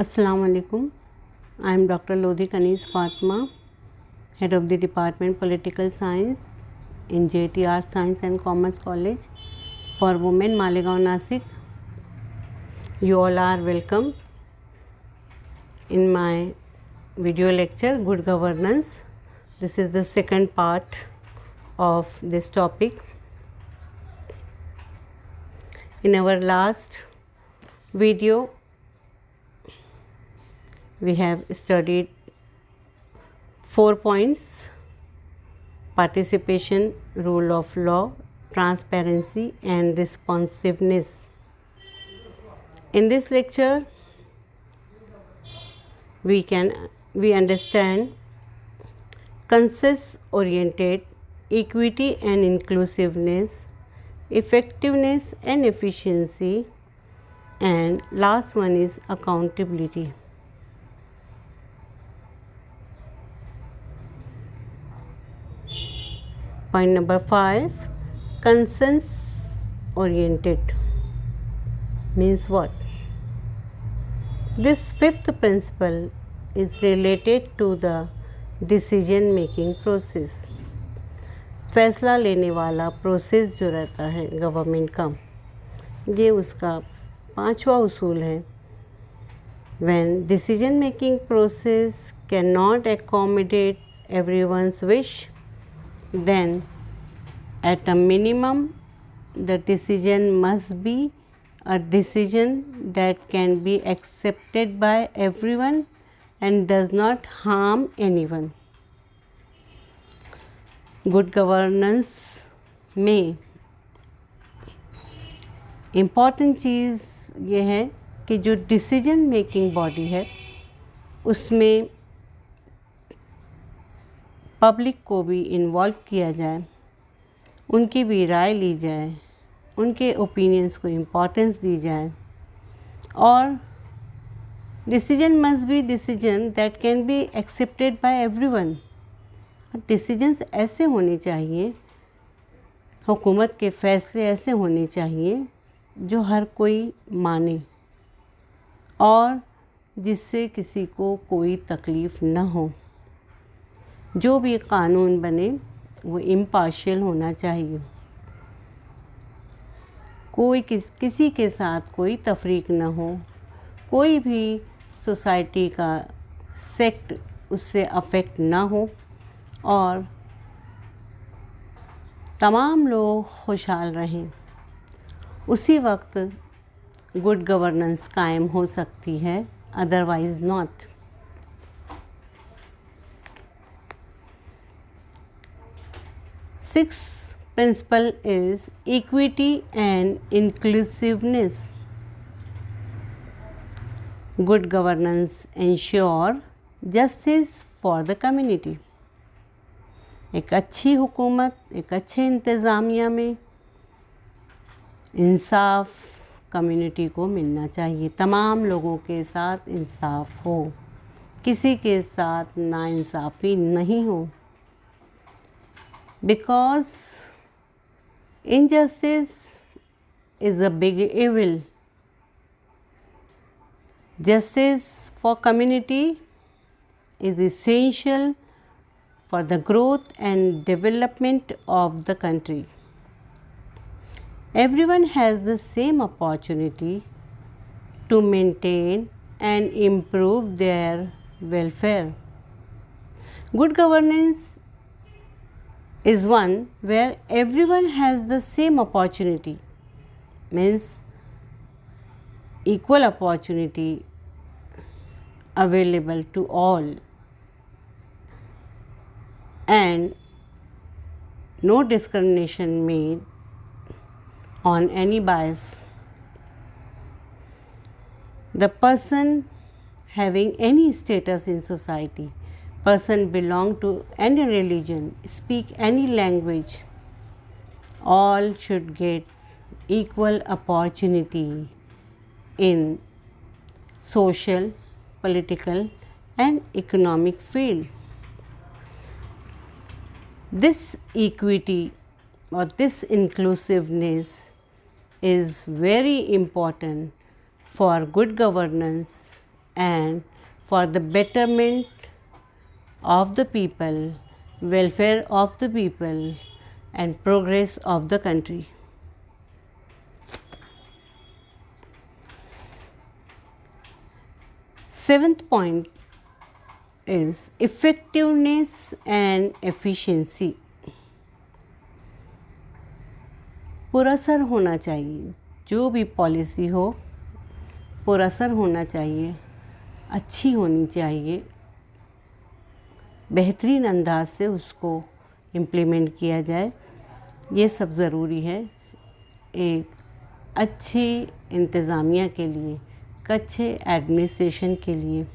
Assalamu alaikum. I am Dr. Lodhi Kanis Fatma, Head of the Department Political Science in JT Art Science and Commerce College for Women, Malegaon, Nasik. You all are welcome in my video lecture, Good Governance. This is the second part of this topic. In our last video, we have studied 4 points: participation, rule of law, transparency and responsiveness. In this lecture, we understand consensus oriented, equity and inclusiveness, effectiveness and efficiency, and last one is accountability. Point number 5, consensus oriented means what? This fifth principle is related to the decision making process. फैसला लेने वाला process जो रहता है government का, ये उसका 5वां उसूल है. When decision making process cannot accommodate everyone's wish, then at a minimum the decision must be a decision that can be accepted by everyone and does not harm anyone. Good governance में important चीज़ ये है कि जो decision making body है उसमें public को भी involve किया जाए, उनकी भी राय ली जाए, उनके ओपिनियंस को इम्पोर्टेंस दी जाए, और decision must be decision that can be accepted by everyone. Decisions ऐसे होने चाहिए, हुकूमत के फ़ैसले ऐसे होने चाहिए जो हर कोई माने और जिससे किसी को कोई तकलीफ़ न हो. जो भी कानून बने वो इम्पार्शियल होना चाहिए, कोई किसी के साथ कोई तफरीक न हो, कोई भी सोसाइटी का सेक्ट उससे अफेक्ट ना हो और तमाम लोग खुशहाल रहें. उसी वक्त गुड गवर्नेंस कायम हो सकती है, otherwise not. Sixth principle is equity and inclusiveness. Good governance ensure justice for the community. एक अच्छी हुकूमत, एक अच्छे इंतज़ामिया में इंसाफ कम्युनिटी को मिलना चाहिए. तमाम लोगों के साथ इंसाफ हो, किसी के साथ नाइंसाफ़ी नहीं हो. Because injustice is a big evil. Justice for community is essential for the growth and development of the country. Everyone has the same opportunity to maintain and improve their welfare. Good governance is one where everyone has the same opportunity, means equal opportunity available to all and no discrimination made on any bias. The person having any status in society, person belong to any religion, speak any language, all should get equal opportunity in social, political and economic field. This equity or this inclusiveness is very important for good governance and for the betterment of the people, welfare of the people, and progress of the country. Seventh point is effectiveness and efficiency. पुरअसर होना चाहिए, जो भी policy हो पुरअसर होना चाहिए, अच्छी होनी चाहिए, बेहतरीन अंदाज से उसको इम्प्लीमेंट किया जाए, ये सब ज़रूरी है एक अच्छी इंतज़ामिया के लिए, एक अच्छे एडमिनिस्ट्रेशन के लिए.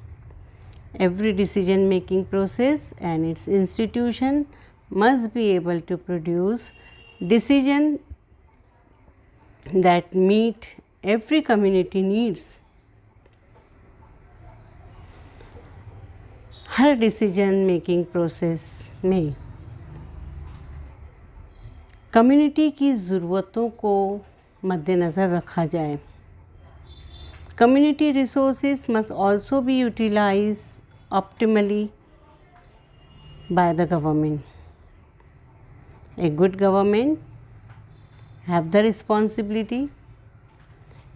Every decision making process and its institution must be able to produce decision that meet every community needs. Her decision making process में कम्युनिटी की ज़रूरतों को मद्देनज़र रखा जाए. Community resources must also be utilized optimally by the government. A good government have the responsibility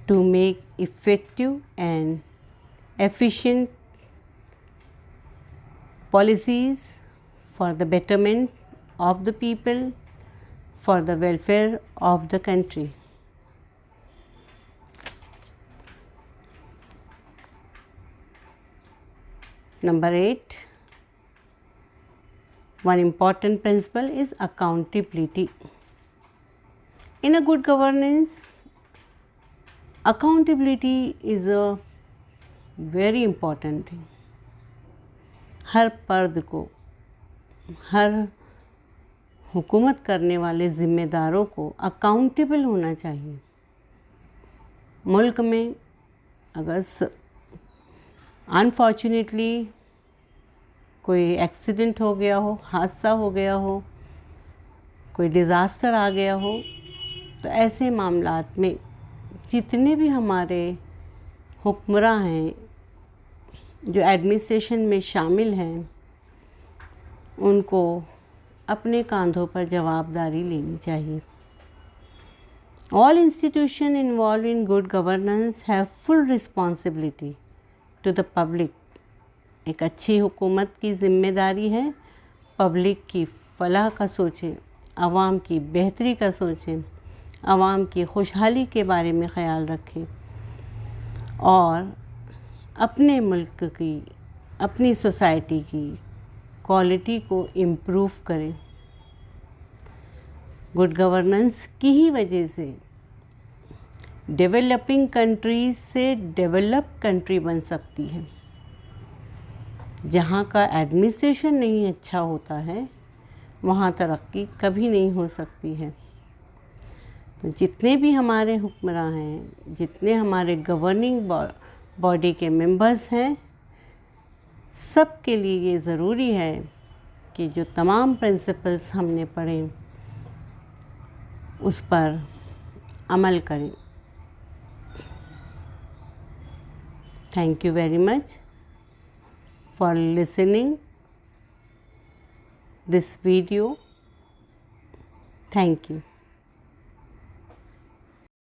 to make effective and efficient policies for the betterment of the people, for the welfare of the country. Number 8, one important principle is accountability. In a good governance, accountability is a very important thing. हर पर्द को, हर हुकूमत करने वाले ज़िम्मेदारों को accountable होना चाहिए. मुल्क में अगर अनफॉर्चुनेटली कोई एक्सीडेंट हो गया हो, हादसा हो गया हो, कोई डिज़ास्टर आ गया हो, तो ऐसे मामलात में जितने भी हमारे हुक्मरां हैं जो एडमिनिस्ट्रेशन में शामिल हैं, उनको अपने कांधों पर जवाबदारी लेनी चाहिए. All institutions involved in good governance have full responsibility to the public. एक अच्छी हुकूमत की ज़िम्मेदारी है पब्लिक की फलाह का सोचें, आवाम की बेहतरी का सोचें, आवाम की खुशहाली के बारे में ख़याल रखें और अपने मुल्क की, अपनी सोसाइटी की क्वालिटी को इम्प्रूव करें. गुड गवर्नेंस की ही वजह से डेवलपिंग कंट्रीज से डेवलप कंट्री बन सकती है. जहाँ का एडमिनिस्ट्रेशन नहीं अच्छा होता है, वहाँ तरक्की कभी नहीं हो सकती है. तो जितने भी हमारे हुक्मरां हैं, जितने हमारे गवर्निंग बॉडी के मेंबर्स हैं, सब के लिए ये ज़रूरी है कि जो तमाम प्रिंसिपल्स हमने पढ़े उस पर अमल करें. Thank you very much for listening this video. Thank you.